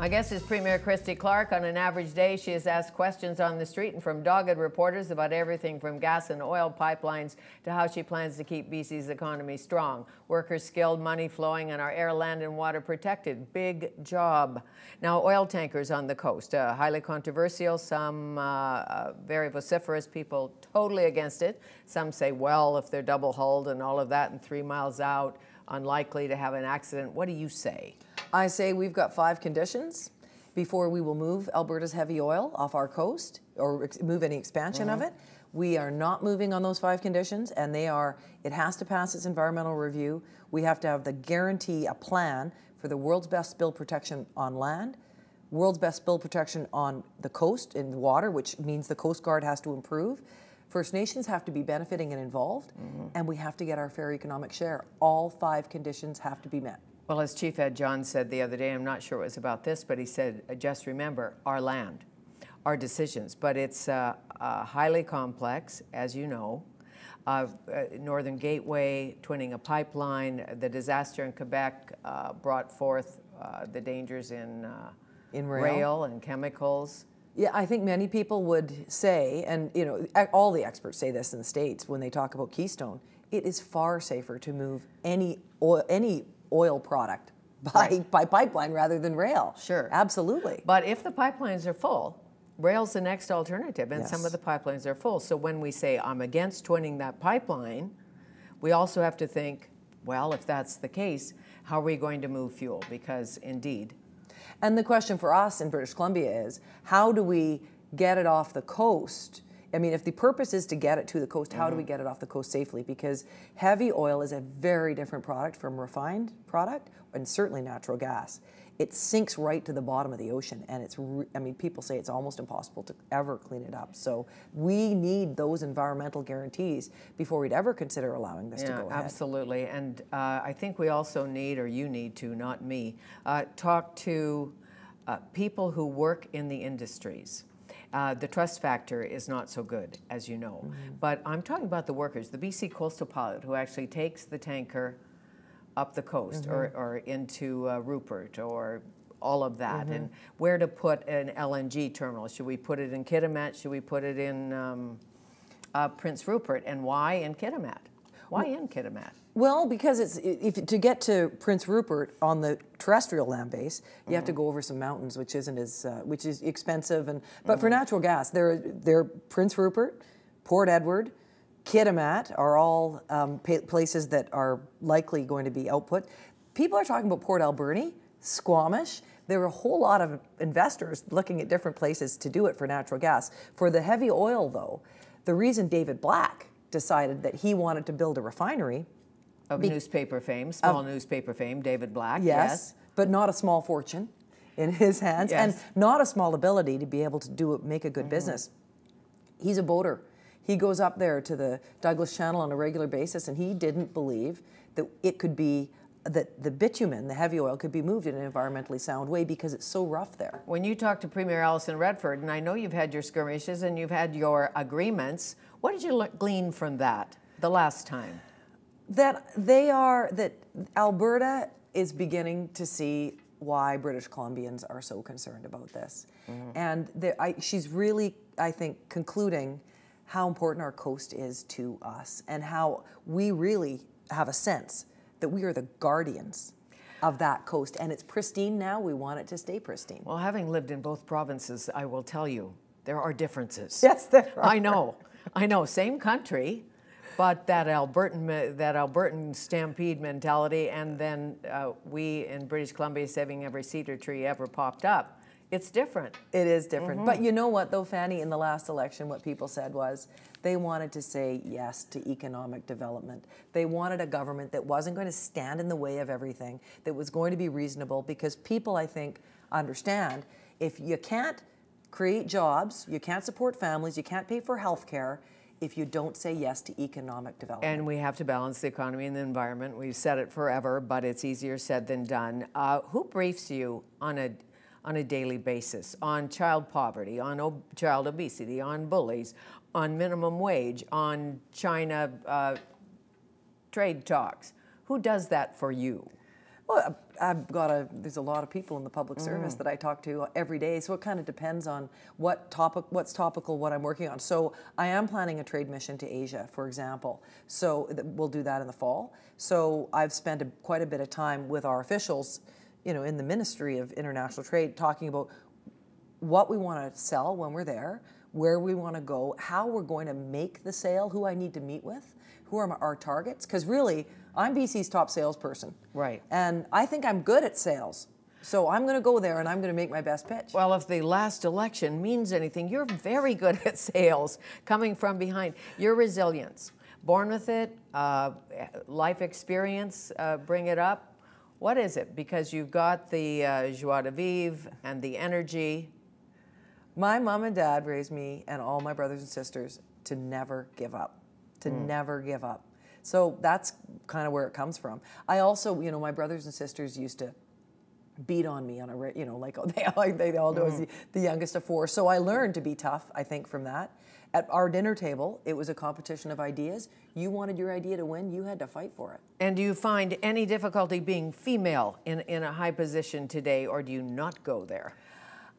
My guest is Premier Christy Clark. On an average day, she is asked questions on the street and from dogged reporters about everything from gas and oil pipelines to how she plans to keep BC's economy strong. Workers skilled, money flowing, and our air, land, and water protected. Big job. Now, oil tankers on the coast. Highly controversial. Some very vociferous people totally against it. Some say, well, if they're double-hulled and all of that and 3 miles out, unlikely to have an accident. What do you say? I say we've got 5 conditions before we will move Alberta's heavy oil off our coast or move any expansion of it. We are not moving on those 5 conditions, and they are: it has to pass its environmental review. We have to have the guarantee, a plan for the world's best spill protection on land, world's best spill protection on the coast in the water, which means the Coast Guard has to improve. First Nations have to be benefiting and involved, and we have to get our fair economic share. All 5 conditions have to be met. Well, as Chief Ed John said the other day, I'm not sure it was about this, but he said, just remember, our land, our decisions. But it's highly complex, as you know. Northern Gateway, twinning a pipeline, the disaster in Quebec brought forth the dangers in rail and chemicals. Yeah, I think many people would say, and you know, all the experts say this in the States when they talk about Keystone, it is far safer to move any oil product by pipeline rather than rail. Sure. Absolutely. But if the pipelines are full, rail's the next alternative, and some of the pipelines are full. So when we say, I'm against twinning that pipeline, we also have to think, well, if that's the case, how are we going to move fuel? Because indeed. And the question for us in British Columbia is, how do we get it off the coast? I mean, if the purpose is to get it to the coast, how do we get it off the coast safely? Because heavy oil is a very different product from refined product, and certainly natural gas. It sinks right to the bottom of the ocean, and it's, I mean, people say it's almost impossible to ever clean it up. So we need those environmental guarantees before we'd ever consider allowing this to go ahead. Absolutely. And I think we also need, or you need to, not me, talk to people who work in the industries. The trust factor is not so good, as you know. But I'm talking about the workers, the BC Coastal Pilot, who actually takes the tanker up the coast or into Rupert or all of that, and where to put an LNG terminal. Should we put it in Kitimat? Should we put it in Prince Rupert? And why in Kitimat? Why in Kitimat? Well, because to get to Prince Rupert on the terrestrial land base, you have to go over some mountains, which isn't as which is expensive. And but for natural gas, there Prince Rupert, Port Edward, Kitimat are all places that are likely going to be output. People are talking about Port Alberni, Squamish. There are a whole lot of investors looking at different places to do it for natural gas. For the heavy oil, though, the reason David Black decided that he wanted to build a refinery of newspaper fame, small newspaper fame, David Black, yes, but not a small fortune in his hands, and not a small ability to be able to make a good business. He's a boater. He goes up there to the Douglas Channel on a regular basis, and he didn't believe that it could be, that the bitumen, the heavy oil, could be moved in an environmentally sound way because it's so rough there. When you talk to Premier Alison Redford, and I know you've had your skirmishes and you've had your agreements, what did you glean from that the last time? That Alberta is beginning to see why British Columbians are so concerned about this. And she's really, I think, concluding how important our coast is to us and how we really have a sense that we are the guardians of that coast. And it's pristine now. We want it to stay pristine. Well, having lived in both provinces, I will tell you, there are differences. Yes, there are. I know, same country, but that Albertan stampede mentality, and then we in British Columbia saving every cedar tree ever popped up. It's different. It is different. But you know what, though, Fanny, in the last election, what people said was they wanted to say yes to economic development. They wanted a government that wasn't going to stand in the way of everything, that was going to be reasonable, because people, I think, understand if you can't create jobs, you can't support families, you can't pay for health care if you don't say yes to economic development. And we have to balance the economy and the environment. We've said it forever, but it's easier said than done. Who briefs you on a daily basis on child poverty, on child obesity, on bullies, on minimum wage, on China trade talks? Who does that for you? Well, there's a lot of people in the public service that I talk to every day, so it kind of depends on what's topical, what I'm working on. So I am planning a trade mission to Asia, for example. So we'll do that in the fall. So I've spent quite a bit of time with our officials, in the Ministry of International Trade, talking about what we want to sell when we're there, where we want to go, how we're going to make the sale, who I need to meet with, who are our targets, because really, I'm BC's top salesperson. Right. And I think I'm good at sales. So I'm going to go there and I'm going to make my best pitch. Well, if the last election means anything, you're very good at sales, coming from behind. Your resilience, born with it, life experience, bring it up. What is it? Because you've got the joie de vivre and the energy. My mom and dad raised me and all my brothers and sisters to never give up, never give up. So that's kind of where it comes from. I also, my brothers and sisters used to beat on me on a, like they all do. I was the youngest of four. So I learned to be tough, I think, from that. At our dinner table, it was a competition of ideas. You wanted your idea to win, you had to fight for it. And do you find any difficulty being female in a high position today, or do you not go there?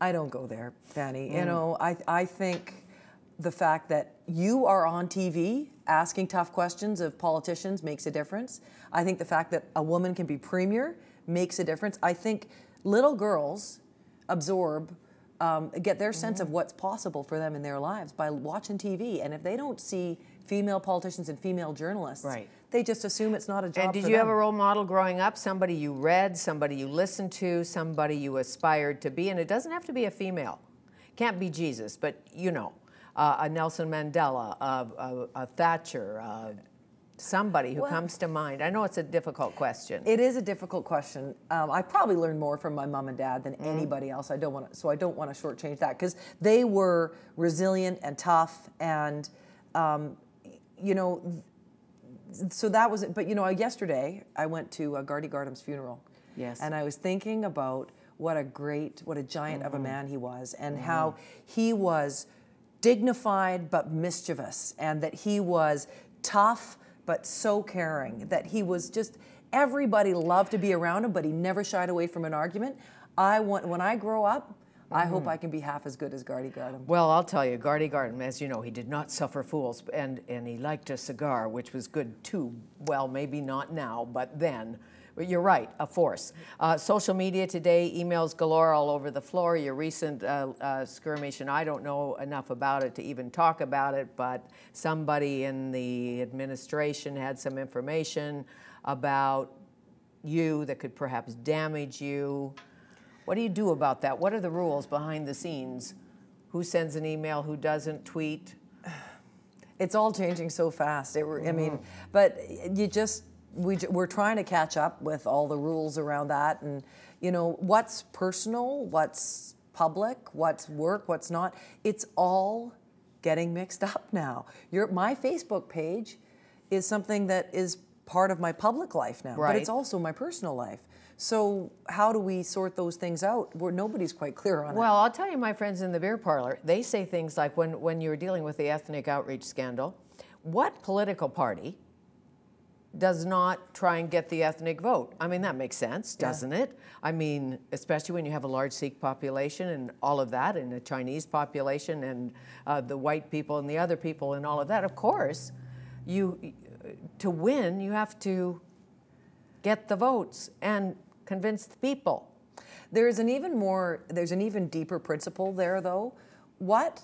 I don't go there, Fanny. I think the fact that you are on TV asking tough questions of politicians makes a difference. I think the fact that a woman can be premier makes a difference. I think little girls get their sense of what's possible for them in their lives by watching TV. And if they don't see female politicians and female journalists, they just assume it's not a job for them. And did you have a role model growing up, somebody you read, somebody you listened to, somebody you aspired to be? And it doesn't have to be a female. Can't be Jesus, but a Nelson Mandela, a Thatcher, somebody who comes to mind. I know it's a difficult question. It is a difficult question. I probably learned more from my mom and dad than anybody else. I don't want to shortchange that, because they were resilient and tough, and so that was it. But yesterday I went to Gardy Gardam's funeral. Yes. And I was thinking about what a giant of a man he was, and how he was dignified but mischievous, and that he was tough but so caring, that he was just, everybody loved to be around him, but he never shied away from an argument. When I grow up, I hope I can be half as good as Gardy Gardam. Well, I'll tell you, Gardy Gardam, as you know, he did not suffer fools, and he liked a cigar, which was good too. Well, maybe not now, but then. But you're right, a force. Social media today, emails galore all over the floor. Your recent skirmish, and I don't know enough about it to even talk about it, but somebody in the administration had some information about you that could perhaps damage you. What do you do about that? What are the rules behind the scenes? Who sends an email, who doesn't tweet? It's all changing so fast. But we're trying to catch up with all the rules around that, and what's personal, what's public, what's work, what's not. It's all getting mixed up now. My Facebook page is something that is part of my public life now, but it's also my personal life. So how do we sort those things out where nobody's quite clear on it? Well, I'll tell you, my friends in the beer parlor, they say things like, when you're dealing with the ethnic outreach scandal, what political party does not try and get the ethnic vote? I mean, that makes sense, doesn't it? I mean, especially when you have a large Sikh population and all of that, and a Chinese population, and the white people and the other people and all of that. Of course, to win, you have to get the votes and convince the people. There's an even deeper principle there, though. What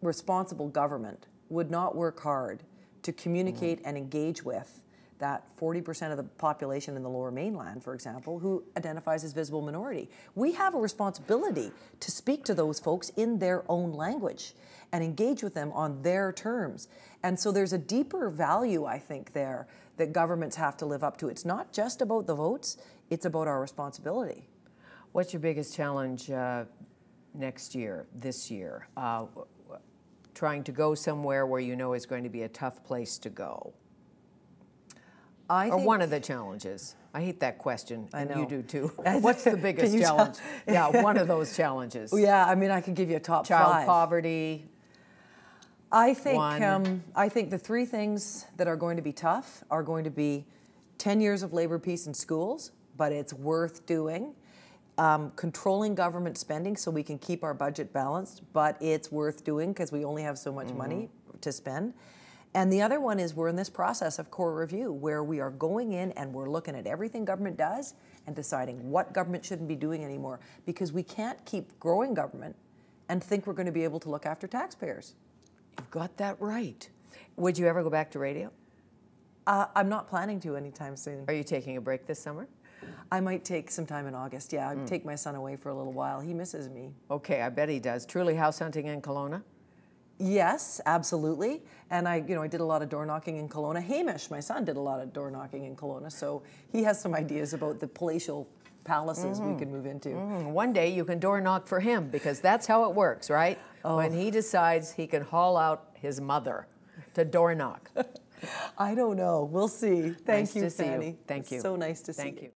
responsible government would not work hard to communicate and engage with that 40% of the population in the Lower Mainland, for example, who identifies as visible minority? We have a responsibility to speak to those folks in their own language and engage with them on their terms. And so there's a deeper value, I think, there that governments have to live up to. It's not just about the votes, it's about our responsibility. What's your biggest challenge next year, this year? Trying to go somewhere where is going to be a tough place to go? Or one of the challenges. I hate that question, and you do too. What's the biggest challenge? Yeah, one of those challenges. Yeah, I could give you a top five. Child poverty. I think the three things that are going to be tough are going to be 10 years of labor peace in schools, but it's worth doing. Controlling government spending so we can keep our budget balanced, but it's worth doing because we only have so much money to spend. And the other one is we're in this process of core review where we are going in and we're looking at everything government does and deciding what government shouldn't be doing anymore, because we can't keep growing government and think we're going to be able to look after taxpayers. You've got that right. Would you ever go back to radio? I'm not planning to anytime soon. Are you taking a break this summer? I might take some time in August. Yeah, I'd take my son away for a little while. He misses me. Okay, I bet he does. Truly house hunting in Kelowna? Yes, absolutely. And I did a lot of door knocking in Kelowna. Hamish, my son, did a lot of door knocking in Kelowna, so he has some ideas about the palatial palaces we can move into. One day you can door knock for him, because that's how it works, right? When he decides he can haul out his mother to door knock. I don't know. We'll see. Thank Nice you, to see you. Fanny. Thank you. So nice to see you. Thank you.